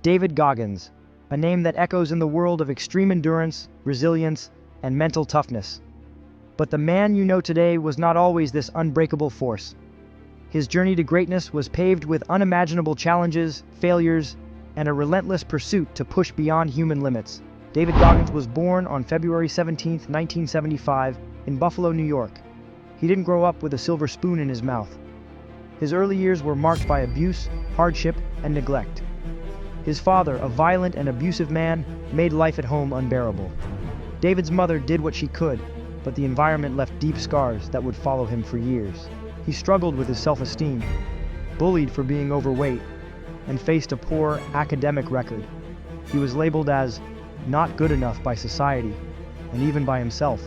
David Goggins, a name that echoes in the world of extreme endurance, resilience, and mental toughness. But the man you know today was not always this unbreakable force. His journey to greatness was paved with unimaginable challenges, failures, and a relentless pursuit to push beyond human limits. David Goggins was born on February 17, 1975, in Buffalo, New York. He didn't grow up with a silver spoon in his mouth. His early years were marked by abuse, hardship, and neglect. His father, a violent and abusive man, made life at home unbearable. David's mother did what she could, but the environment left deep scars that would follow him for years. He struggled with his self-esteem, bullied for being overweight, and faced a poor academic record. He was labeled as not good enough by society, and even by himself.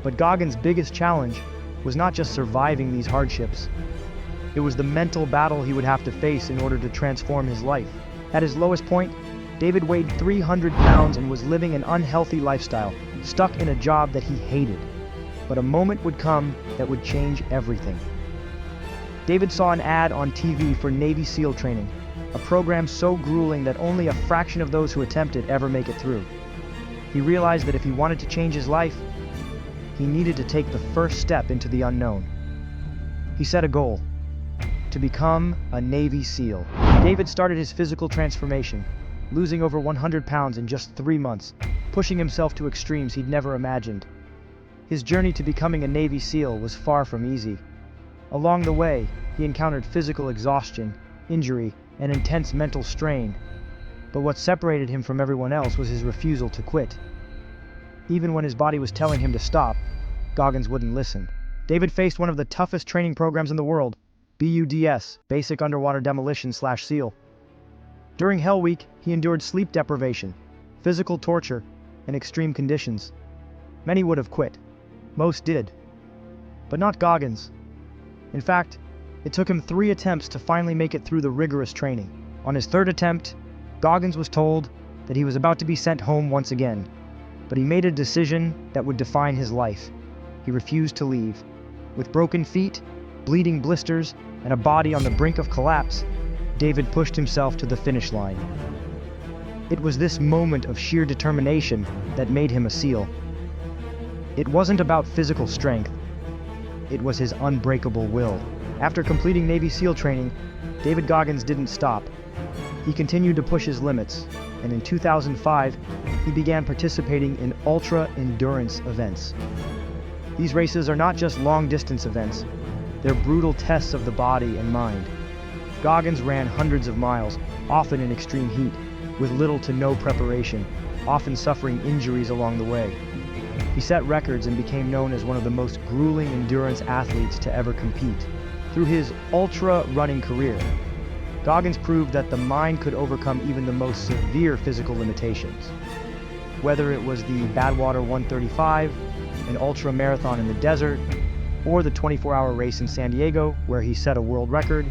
But Goggins' biggest challenge was not just surviving these hardships. It was the mental battle he would have to face in order to transform his life. At his lowest point, David weighed 300 pounds and was living an unhealthy lifestyle, stuck in a job that he hated. But a moment would come that would change everything. David saw an ad on TV for Navy SEAL training, a program so grueling that only a fraction of those who attempt it ever make it through. He realized that if he wanted to change his life, he needed to take the first step into the unknown. He set a goal: to become a Navy SEAL. David started his physical transformation, losing over 100 pounds in just 3 months, pushing himself to extremes he'd never imagined. His journey to becoming a Navy SEAL was far from easy. Along the way, he encountered physical exhaustion, injury, and intense mental strain. But what separated him from everyone else was his refusal to quit. Even when his body was telling him to stop, Goggins wouldn't listen. David faced one of the toughest training programs in the world, BUDS, Basic Underwater Demolition/SEAL. During Hell Week, he endured sleep deprivation, physical torture, and extreme conditions. Many would have quit. Most did. But not Goggins. In fact, it took him 3 attempts to finally make it through the rigorous training. On his 3rd attempt, Goggins was told that he was about to be sent home once again. But he made a decision that would define his life. He refused to leave. With broken feet, bleeding blisters, and a body on the brink of collapse, David pushed himself to the finish line. It was this moment of sheer determination that made him a SEAL. It wasn't about physical strength. It was his unbreakable will. After completing Navy SEAL training, David Goggins didn't stop. He continued to push his limits, and in 2005, he began participating in ultra-endurance events. These races are not just long-distance events. They're brutal tests of the body and mind. Goggins ran hundreds of miles, often in extreme heat, with little to no preparation, often suffering injuries along the way. He set records and became known as one of the most grueling endurance athletes to ever compete. Through his ultra-running career, Goggins proved that the mind could overcome even the most severe physical limitations. Whether it was the Badwater 135, an ultra-marathon in the desert, or the 24-hour race in San Diego, where he set a world record,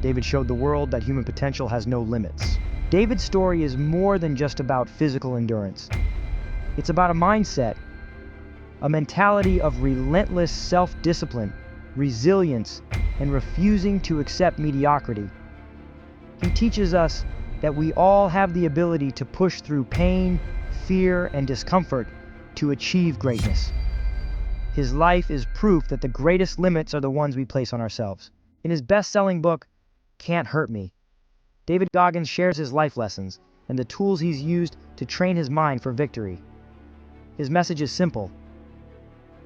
David showed the world that human potential has no limits. David's story is more than just about physical endurance. It's about a mindset, a mentality of relentless self-discipline, resilience, and refusing to accept mediocrity. He teaches us that we all have the ability to push through pain, fear, and discomfort to achieve greatness. His life is proof that the greatest limits are the ones we place on ourselves. In his best-selling book, Can't Hurt Me, David Goggins shares his life lessons and the tools he's used to train his mind for victory. His message is simple.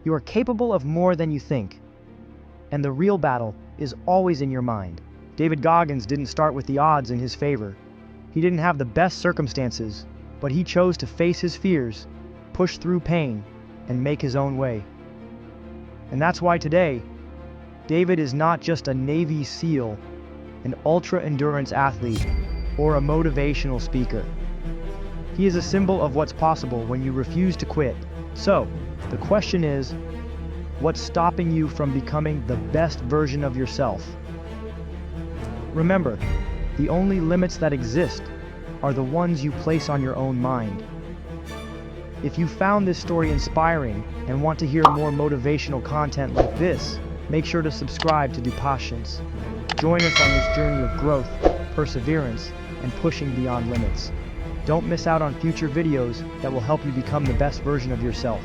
You are capable of more than you think, and the real battle is always in your mind. David Goggins didn't start with the odds in his favor. He didn't have the best circumstances, but he chose to face his fears, push through pain, and make his own way. And that's why today, David is not just a Navy SEAL, an ultra-endurance athlete, or a motivational speaker. He is a symbol of what's possible when you refuse to quit. So, the question is, what's stopping you from becoming the best version of yourself? Remember, the only limits that exist are the ones you place on your own mind. If you found this story inspiring and want to hear more motivational content like this, make sure to subscribe to Dupatience. Join us on this journey of growth, perseverance, and pushing beyond limits. Don't miss out on future videos that will help you become the best version of yourself.